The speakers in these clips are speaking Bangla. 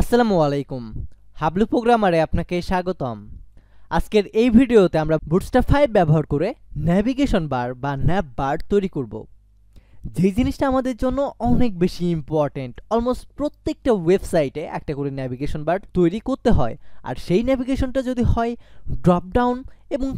আসসালামু আলাইকুম। হাবলু প্রোগ্রামারে আপনাকে স্বাগতম। আজকের এই ভিডিওতে আমরা বুটস্ট্র্যাপ 5 ব্যবহার করে নেভিগেশন বার বা ন্যাভ বার তৈরি করব। যে জিনিসটা আমাদের জন্য অনেক বেশি ইম্পর্টেন্ট। অলমোস্ট প্রত্যেকটা ওয়েবসাইটে একটা করে নেভিগেশন বার তৈরি করতে হয়, আর সেই নেভিগেশনটা যদি হয় ড্রপ ডাউন এবং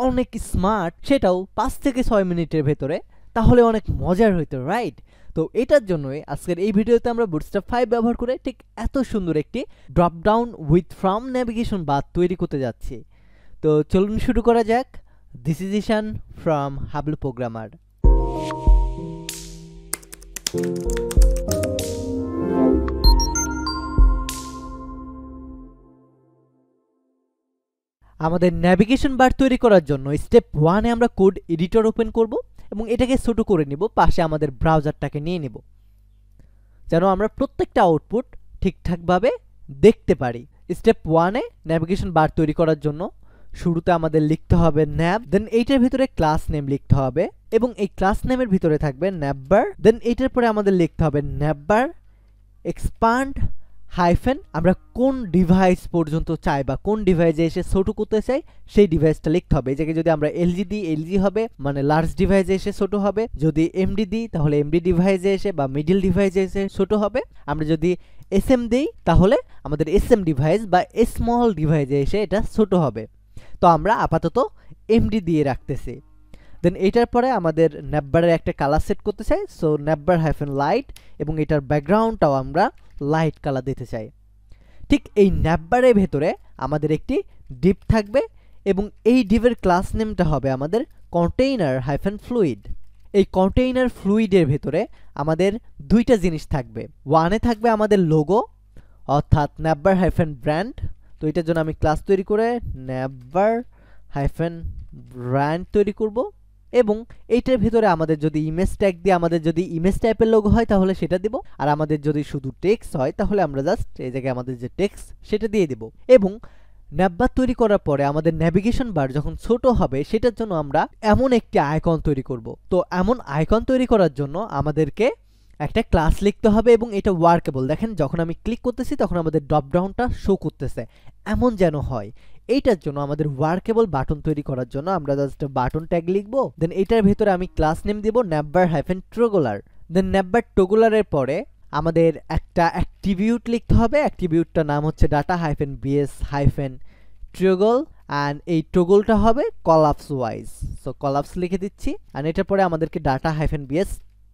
অনেক স্মার্ট, সেটাও 5 থেকে 6 মিনিটের ভেতরে, তাহলে অনেক মজার হইতো, রাইট? তো এটার জন্যই আজকের এই ভিডিওতে আমরা বুটস্ট্র্যাপ 5 ব্যবহার করে ঠিক এত সুন্দর একটি drop down with from navigation bar তৈরি করতে যাচ্ছি। তো চলুন শুরু করা যাক। This is Ishan from Hablu programmer. আমাদের নেভিগেশন বার তৈরি করার জন্য স্টেপ 1 এ আমরা কোড এডিটর ওপেন করব এবং এটাকে ছোট করে নিব, পাশে আমাদের ব্রাউজারটাকে নিয়ে নিব যেন আমরা প্রত্যেকটা আউটপুট ঠিকঠাকভাবে দেখতে পারি। স্টেপ 1 এ নেভিগেশন বার তৈরি করার জন্য শুরুতে আমাদের লিখতে হবে ন্যাভ, দেন এইটার ভিতরে ক্লাস নেম লিখতে হবে এবং এই ক্লাস নেমের ভিতরে থাকবে ন্যাভবার, দেন এইটার পরে আমাদের লিখতে হবে ন্যাভবার এক্সপান্ড হাইফেন আমরা কোন ডিভাইস পর্যন্ত চাই বা কোন ডিভাইসে এসে ছোট করতে চাই সেই ডিভাইসটা লিখতে হবে। এই জায়গায় যদি আমরা এলজি দিই, এলজি হবে মানে লার্জ ডিভাইসে এসে ছোট হবে। যদি এমডি দিই তাহলে এমডি ডিভাইসে এসে বা মিডল ডিভাইসে এসে ছোট হবে। আমরা যদি এসএম দিই তাহলে আমাদের এসএম ডিভাইস বা স্মল ডিভাইসে এসে এটা ছোট হবে। তো আমরা আপাতত এমডি দিয়ে রাখতেছি। দেন এটার পরে আমাদের ন্যাভবারের একটা কালার সেট করতে চাই, সো ন্যাভবার হাইফেন লাইট এবং এটার ব্যাকগ্রাউন্ডটাও আমরা লাইট কালার দিতে চাই। ঠিক এই ন্যাভবারের ভেতরে আমাদের একটি ডিভ থাকবে এবং এই ডিভের ক্লাস নেমটা হবে আমাদের কন্টেইনার হাইফেন ফ্লুইড। এই কন্টেইনার ফ্লুইডের ভেতরে আমাদের দুইটা জিনিস থাকবে। ওয়ানে থাকবে আমাদের লোগো অর্থাৎ ন্যাভবার হাইফেন ব্র্যান্ড। তো এটার জন্য আমি ক্লাস তৈরি করে ন্যাভবার হাইফেন ব্র্যান্ড তৈরি করব এবং এইটার ভিতরে আমাদের যদি ইমেজ ট্যাগ দিয়ে আমাদের যদি ইমেজ টাইপের লোগো হয় তাহলে সেটা দিব, আর আমাদের যদি শুধু টেক্সট হয় তাহলে আমরা জাস্ট এই জায়গায় আমাদের যে টেক্সট সেটা দিয়ে দিব। এবং ন্যাভবার তৈরি করার পরে আমাদের নেভিগেশন বার যখন ছোট হবে সেটার জন্য আমরা এমন একটি আইকন তৈরি করব। তো এমন আইকন তৈরি করার জন্য আমাদেরকে একটা ক্লাস লিখতে হবে এবং এটা ওয়ার্কেবল। দেখেন যখন আমি ক্লিক করতেছি তখন আমাদের ড্রপ ডাউনটা শো করতেছে, এমন যেন হয়। এইটার জন্য আমাদের ওয়ার্কেবল বাটন তৈরি করার জন্য আমরা জাস্ট বাটন ট্যাগ লিখব, দেন এটার ভিতরে আমি ক্লাস নেম দিব ন্যাভবার হাইফেন ট্রোগুলার। দেন ন্যাভবার ট্রোগুলারের পরে আমাদের একটা অ্যাট্রিবিউট লিখতে হবে। অ্যাট্রিবিউটটার নাম হচ্ছে data hyphen BS hyphen toggle, and এই ট্রোগলটা হবে কলাপস ওয়াইজ। সো কলাপস লিখে দিচ্ছি, অ্যান্ড এটার পরে আমাদেরকে ডাটা হাইফেন বিএস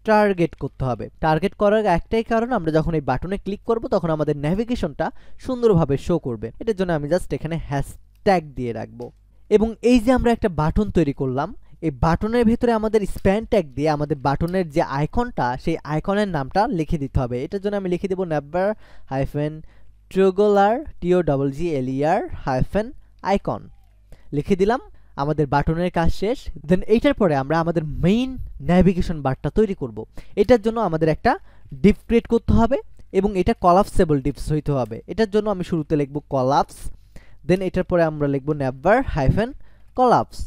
টার্গেট করতে হবে। টার্গেট করার একটাই কারণ, আমরা যখন এই বাটনে ক্লিক করব তখন আমাদের নেভিগেশনটা সুন্দরভাবে শো করবে। এটার জন্য আমি জাস্ট এখানে হ্যাশট্যাগ দিয়ে রাখবো। এবং এই যে আমরা একটা বাটন তৈরি করলাম, এই বাটনের ভেতরে আমাদের স্প্যান ট্যাগ দিয়ে আমাদের বাটনের যে আইকনটা সেই আইকনের নামটা লিখে দিতে হবে। এটার জন্য আমি লিখে দেবো ন্যাভবার হাইফেন ট্রোগলার TOGGLER হাইফেন আইকন লিখে দিলাম। আমাদের বাটনের কাজ শেষ। দেন এইটার পরে আমরা আমাদের মেইন নেভিগেশন বারটা তৈরি করব। এটার জন্য আমাদের একটা ডিভ ক্রিয়েট করতে হবে এবং এটা কলাপসেবল ডিভস হইতে হবে। এটার জন্য আমি শুরুতে লিখব কলাপস, দেন এটার পরে আমরা লিখব ন্যাভবার হাইফেন কলাপস।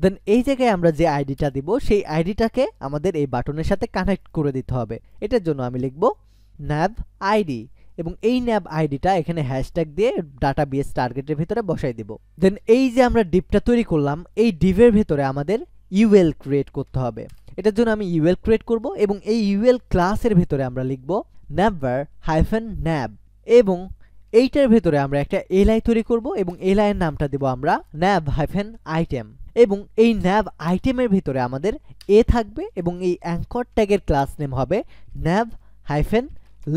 দেন এই জায়গায় আমরা যে আইডিটা দিব সেই আইডিটাকে আমাদের এই বাটনের সাথে কানেক্ট করে দিতে হবে। এটার জন্য আমি লিখব ন্যাভ আইডি এবং এই ন্যাভ আইডিটা এখানে হ্যাশট্যাগ দিয়ে ডাটা বিএস টার্গেটের ভিতরে বসাই দিব। দেন এই যে আমরা ডিভটা তৈরি করলাম এই ডিভের ভিতরে আমাদের ইউএল ক্রিয়েট করতে হবে। এটার জন্য আমি ইউএল ক্রিয়েট করব এবং এই ইউএল ক্লাসের ভিতরে আমরা লিখব ন্যাভবার হাইফেন ন্যাভ এবং এইটার ভিতরে আমরা একটা এলআই তৈরি করব এবং এলআই এর নামটা দেব আমরা ন্যাভ হাইফেন আইটেম এবং এই ন্যাভ আইটেমের ভিতরে আমাদের এ থাকবে এবং এই অ্যাঙ্কর ট্যাগের ক্লাস নেম হবে ন্যাভ হাইফেন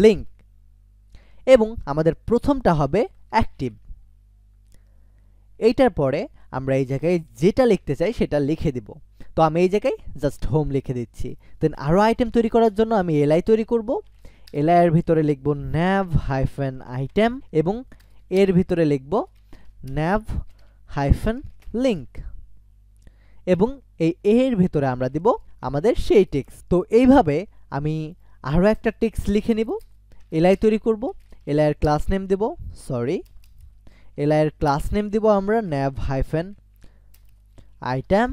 লিঙ্ক এবং আমাদের প্রথমটা হবে অ্যাক্টিভ। এইটার পরে আমরা এই জায়গায় যেটা লিখতে চাই সেটা লিখে দিব। তো আমি এই জায়গায় জাস্ট হোম লিখে দিচ্ছি। দেন আরও আইটেম তৈরি করার জন্য আমি এলআই তৈরি করব। এলআই এর ভিতরে লিখব ন্যাভ হাইফেন আইটেম এবং এর ভিতরে লিখব ন্যাভ হাইফেন লিঙ্ক এবং এই এর ভিতরে আমরা দিব আমাদের সেই টেক্সট। তো এইভাবে আমি আরও একটা টেক্সট লিখে নিব। এলআই তৈরি করব, এলআই এর ক্লাস নেম দেব এলআই এর ক্লাস নেম দিব আমরা ন্যাভ হাইফেন আইটেম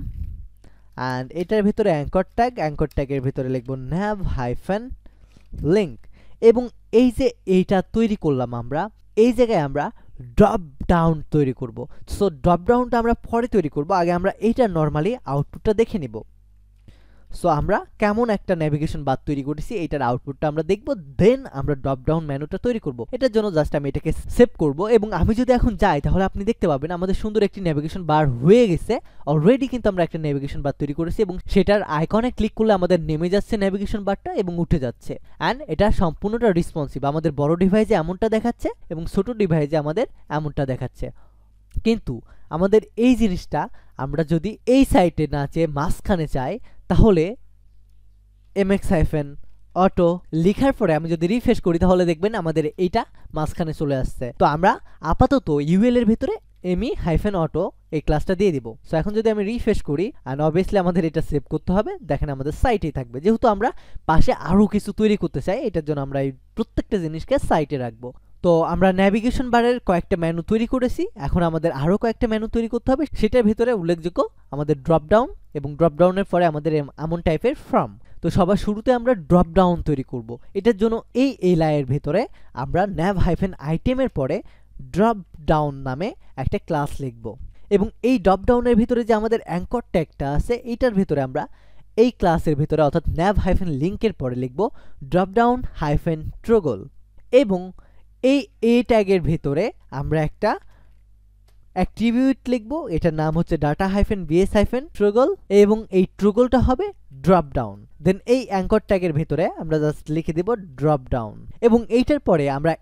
অ্যান্ড এটার ভিতরে অ্যাঙ্কর ট্যাগের ভিতরে লিখব ন্যাভ হাইফেন লিঙ্ক এবং এই যে এইটা তৈরি করলাম আমরা, এই জায়গায় আমরা ড্রপ ডাউন তৈরি করব। সো ড্রপ ডাউনটা আমরা পরে তৈরি করব, আগে আমরা এইটা নর্মালি আউটপুটটা দেখে নিব। সো আমরা কেমন একটা নেভিগেশন বার তৈরি করেছি এটার আউটপুটটা আমরা দেখব, দেন আমরা ড্রপ ডাউন মেনুটা তৈরি করব। এটার জন্য জাস্ট আমি এটাকে সেভ করব এবং আমি যদি এখন যাই তাহলে আপনি দেখতে পাবেন আমাদের সুন্দর একটি নেভিগেশন বার হয়ে গেছে। অলরেডি কিন্তু আমরা একটা নেভিগেশন বার তৈরি করেছি এবং সেটার আইকনে ক্লিক করলে আমাদের নেমে যাচ্ছে নেভিগেশন বারটা এবং উঠে যাচ্ছে। অ্যান্ড এটা সম্পূর্ণটা রেসপন্সিভ, আমাদের বড় ডিভাইসে এমনটা দেখাচ্ছে এবং ছোট ডিভাইসে আমাদের এমনটা দেখাচ্ছে। কিন্তু আমাদের এই জিনিসটা আমরা যদি এই সাইটে না চেয়ে মাঝখানে চাই, তাহলে mx-auto লেখার পরে আমি যদি রিফ্রেশ করি তাহলে দেখবেন আমাদের এইটা মাঝখানে চলে আসছে। তো আমরা আপাতত ইউএল এর ভিতরে me-auto এই ক্লাসটা দিয়ে দিব। সো এখন যদি আমি রিফ্রেশ করি, এন্ড অবভিয়াসলি আমাদের এটা সেভ করতে হবে, দেখেন আমাদের সাইটেই থাকবে। যেহেতু আমরা পাশে আরো কিছু তৈরি করতে চাই, এটার জন্য আমরা এই প্রত্যেকটা জিনিসকে সাইটে রাখবো। তো আমরা ন্যাভিগেশন বারের কয়েকটা মেনু তৈরি করেছি, এখন আমাদের আরো কয়েকটা মেনু তৈরি করতে হবে। সেটার ভিতরে উল্লেখযোগ্য আমাদের ড্রপ ডাউন, এবং ড্রপ ডাউনের পরে আমাদের এমন টাইপের ফ্রম। তো সবার শুরুতে আমরা ড্রপ ডাউন তৈরি করব। এটার জন্য এই এলাইয়ের ভিতরে আমরা nav-item-এর পরে ড্রপ ডাউন নামে একটা ক্লাস লিখব এবং এই ড্রপ ডাউনের ভিতরে যে আমাদের অ্যাঙ্কর ট্যাগটা আছে এইটার ভিতরে আমরা এই ক্লাসের ভিতরে অর্থাৎ nav-link-এর পরে লিখব ড্রপ ডাউন -toggle এবং এই এ ট্যাগের ভিতরে আমরা একটা অ্যাট্রিবিউট লিখব, এটার নাম হচ্ছে data-bs-toggle এবং এই ট্রগলটা হবে ড্রপ ডাউন। দেন এই অ্যাঙ্কর ট্যাগের ভিতরে আমরা জাস্ট লিখে দেব ড্রপ ডাউন এবং এইটার পরে আমরা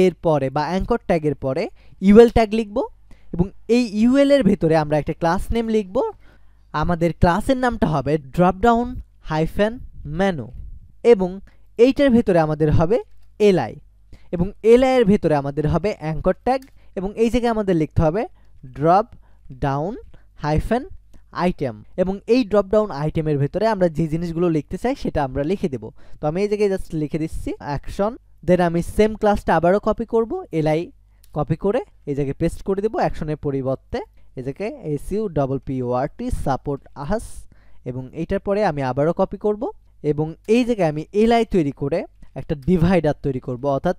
এর পরে বা অ্যাঙ্কর ট্যাগের পরে ইউএল ট্যাগ লিখব এবং এই ইউএল এর ভিতরে আমরা একটা ক্লাস নেম লিখব। আমাদের ক্লাসের নামটা হবে ড্রপ ডাউন -menu এবং এইটার ভিতরে আমাদের হবে এলআই এবং এলআই এর ভিতরে আমাদের হবে অ্যাঙ্কর ট্যাগ এবং এই জায়গায় আমাদের লিখতে হবে ড্রপ ডাউন -item এবং এই ড্রপ ডাউন আইটেমের ভিতরে আমরা যে জিনিসগুলো লিখতে চাই সেটা আমরা লিখে দেব। তো আমি এই জায়গায় জাস্ট লিখে দিচ্ছি অ্যাকশন, দেন আমি সেম ক্লাসটা আবারও কপি করব, এলআই কপি করে এই জায়গায় পেস্ট করে দেব অ্যাকশনের পরিবর্তে এই জায়গায় SUPPORT সাপোর্ট আস এবং এইটার পরে আমি আবারও কপি করব এবং এই জায়গায় আমি এলআই তৈরি করে একটা ডিভাইডার তৈরি করব, অর্থাৎ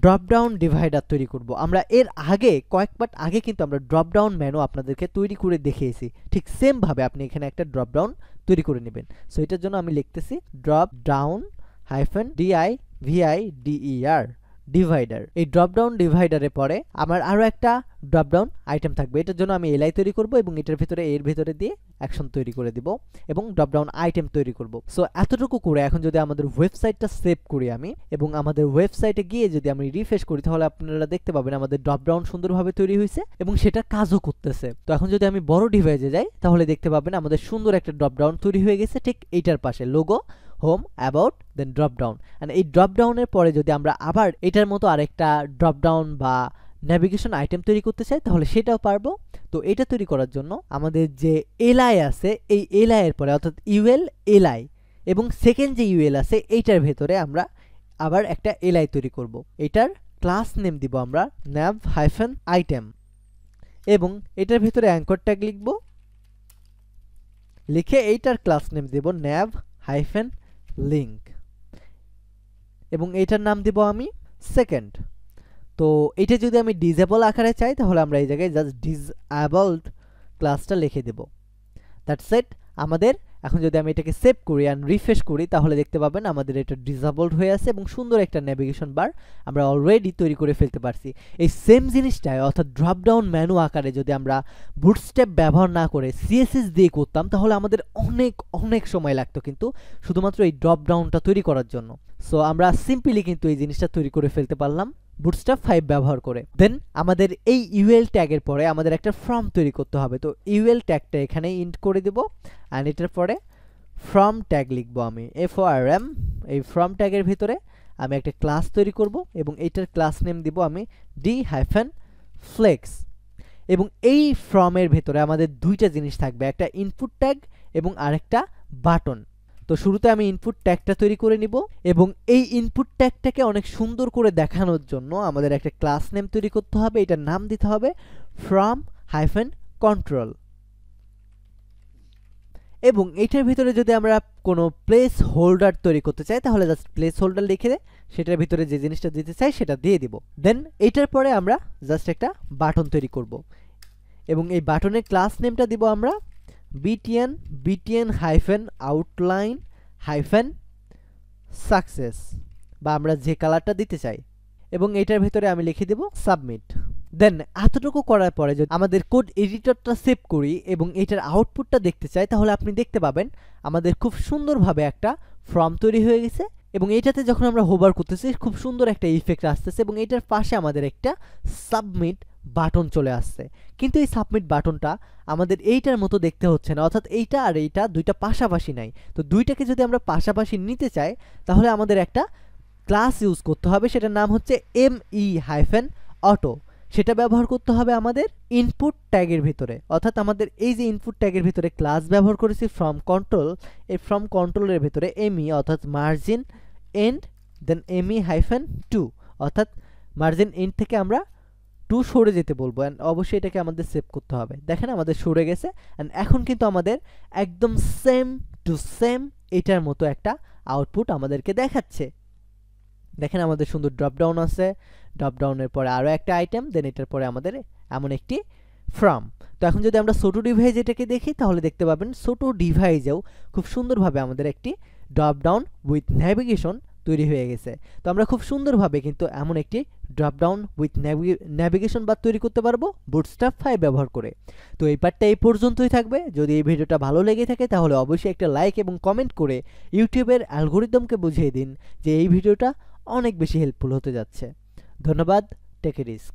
ড্রপ ডাউন ডিভাইডার তৈরি করব। আমরা এর আগে কয়েকবার আগে কিন্তু আমরা ড্রপ ডাউন মেনু আপনাদেরকে তৈরি করে দেখিয়েছি, ঠিক সেম ভাবে আপনি এখানে একটা ড্রপ ডাউন তৈরি করে নেবেন। সো এটার জন্য আমি লিখতেছি ড্রপ ডাউন -divider ডিভাইডার। এই ড্রপ ডাউন ডিভাইডারের পরে আমার আরো একটা ড্রপ ডাউন আইটেম থাকবে, এটার জন্য আমি এলআই তৈরি করব এবং এটার ভিতরে এর ভিতরে দিয়ে অ্যাকশন তৈরি করে দিব এবং ড্রপ ডাউন আইটেম তৈরি করব। সো এতটুকু করে এখন যদি আমাদের ওয়েবসাইটটা সেভ করি আমি এবং আমাদের ওয়েবসাইটে গিয়ে যদি আমি রিফ্রেশ করি তাহলে আপনারা দেখতে পাবেন আমাদের ড্রপ ডাউন সুন্দরভাবে তৈরি হয়েছে এবং সেটা কাজও করতেছে। তো এখন যদি আমি বড় ডিভাইসে যাই তাহলে দেখতে পাবেন আমাদের সুন্দর একটা ড্রপ ডাউন তৈরি হয়ে গেছে, ঠিক এইটার পাশে logo, home, about, then drop down. And এই ড্রপ ডাউনের পরে যদি আমরা আবার এটার মতো আরেকটা ড্রপ ডাউন বা নেভিগেশন আইটেম তৈরি করতে চাই তাহলে সেটাও পারবো। তো এটা তৈরি করার জন্য আমাদের যে এলআই আছে এই এলআই এর পরে অর্থাৎ ইউএল এলআই এবং সেকেন্ড যে ইউএল আছে এইটার ভেতরে আমরা আবার একটা এলআই তৈরি করব। এটার ক্লাস নেম দিব আমরা nav-item এবং এটার ভিতরে অ্যাঙ্কর ট্যাগ লিখব, লিখে এইটার ক্লাস নেম দেব nav-link এবং এইটার নাম দিব আমি সেকেন্ড। তো এটা যদি আমি ডিসেবল আকারে চাই তাহলে আমরা এই জায়গায় জাস্ট ডিসএবলড ক্লাসটা লিখে দেব। That's it. আমাদের এখন যদি আমি এটাকে সেভ করি আর রিফ্রেশ করি তাহলে দেখতে পাবেন আমাদের এটা ডিসেবলড হয়ে আছে এবং সুন্দর একটা নেভিগেশন বার আমরা অলরেডি তৈরি করে ফেলতে পারছি। এই সেম জিনিসটাই অর্থাৎ ড্রপ ডাউন মেনু আকারে যদি আমরা বুটস্ট্র্যাপ ব্যবহার না করে সিএসএস দিয়ে করতাম তাহলে আমাদের অনেক সময় লাগতো কিন্তু শুধুমাত্র এই ড্রপ ডাউনটা তৈরি করার জন্য। সো আমরা সিম্পলি কিন্তু এই জিনিসটা তৈরি করে ফেলতে পারলাম বুটস্ট্র্যাপ 5 ব্যবহার করে। দেন আমাদের এই ইউএল ট্যাগের পরে আমাদের একটা ফর্ম তৈরি করতে হবে। তো ইউএল ট্যাগটা এখানে ইন্ট করে দেব অ্যান্ড এটার পরে ফর্ম ট্যাগ লিখব আমি FORM। এই ফর্ম ট্যাগের ভিতরে আমি একটা ক্লাস তৈরি করব এবং এইটার ক্লাস নেম দিব আমি d-flex এবং এই ফর্মের ভিতরে আমাদের দুইটা জিনিস থাকবে, একটা ইনপুট ট্যাগ এবং আরেকটা বাটন। তো শুরুতে আমি ইনপুট ট্যাগটা তৈরি করে নিব এবং এই ইনপুট ট্যাগটাকে অনেক সুন্দর করে দেখানোর জন্য আমাদের একটা ক্লাস নেম তৈরি করতে হবে, এটার নাম দিতে হবে from-control এবং এটার ভিতরে যদি আমরা কোনো প্লেস হোল্ডার তৈরি করতে চাই তাহলে জাস্ট প্লেস হোল্ডার লিখে সেটার ভিতরে যে জিনিসটা দিতে চাই সেটা দিয়ে দিব। দেন এটার পরে আমরা জাস্ট একটা বাটন তৈরি করব এবং এই বাটনের ক্লাস নেমটা দিব আমরা btn hyphen outline hyphen success, বা আমরা যে কালারটা দিতে চাই, এবং এটার ভিতরে আমি লিখে দেব সাবমিট। দেন এতটুকু করার পরে যদি আমাদের কোড এডিটরটা সেভ করি এবং এটার আউটপুটটা দেখতে চাই তাহলে আপনি দেখতে পাবেন আমাদের খুব সুন্দরভাবে একটা ফর্ম তৈরি হয়ে গেছে এবং এটাতে যখন আমরা হোভার করতেছি খুব সুন্দর একটা ইফেক্ট আসতেছে এবং এটার পাশে আমাদের একটা সাবমিট বাটন চলে আসছে। কিন্তু এই সাবমিট বাটনটা আমাদের এইটার মতো দেখতে হচ্ছে না, অর্থাৎ এইটা আর এইটা দুইটা পাশাপাশি নাই। তো দুইটাকে যদি আমরা পাশাপাশি নিতে চাই তাহলে আমাদের একটা ক্লাস ইউজ করতে হবে, সেটার নাম হচ্ছে me-auto। সেটা ব্যবহার করতে হবে আমাদের ইনপুট ট্যাগের ভিতরে, অর্থাৎ আমাদের এই যে ইনপুট ট্যাগের ভিতরে ক্লাস ব্যবহার করেছি ফ্রম কন্ট্রোল, এই ফ্রম কন্ট্রোলের ভিতরে me অর্থাৎ মার্জিন এন্ড দেন me-2 অর্থাৎ মার্জিন এন্ড থেকে আমরা 2 সরে যেতে বলবো। অ্যান্ড অবশ্যই এটাকে আমাদের সেভ করতে হবে। দেখেন আমাদের সরে গেছে অ্যান্ড এখন কিন্তু আমাদের একদম সেম টু সেম এটার মতো একটা আউটপুট আমাদেরকে দেখাচ্ছে। দেখেন আমাদের সুন্দর ড্রপ ডাউন আছে, ড্রপ ডাউনের পরে আরও একটা আইটেম, দেন এটার পরে আমাদের এমন একটি ফ্রম। তো এখন যদি আমরা ছোটো ডিভাইস এটাকে দেখি তাহলে দেখতে পাবেন ছোটো ডিভাইসেও খুব সুন্দরভাবে আমাদের একটি ড্রপ ডাউন উইথ ন্যাভিগেশন তৈরি হয়ে গেছে। তো আমরা খুব সুন্দরভাবে কিন্তু এমন একটি ড্রপ ডাউন উইথ ন্যাভিগেশন বার তৈরি করতে পারবো বুটস্ট্র্যাপ 5 ব্যবহার করে। তো এই পার্টটা এই পর্যন্তই থাকবে। যদি এই ভিডিওটা ভালো লেগে থাকে তাহলে অবশ্যই একটা লাইক এবং কমেন্ট করে ইউটিউবের অ্যালগোরিদমকে বুঝিয়ে দিন যে এই ভিডিওটা অনেক বেশি হেল্পফুল হতে যাচ্ছে। ধন্যবাদ, টেক এ রিস্ক।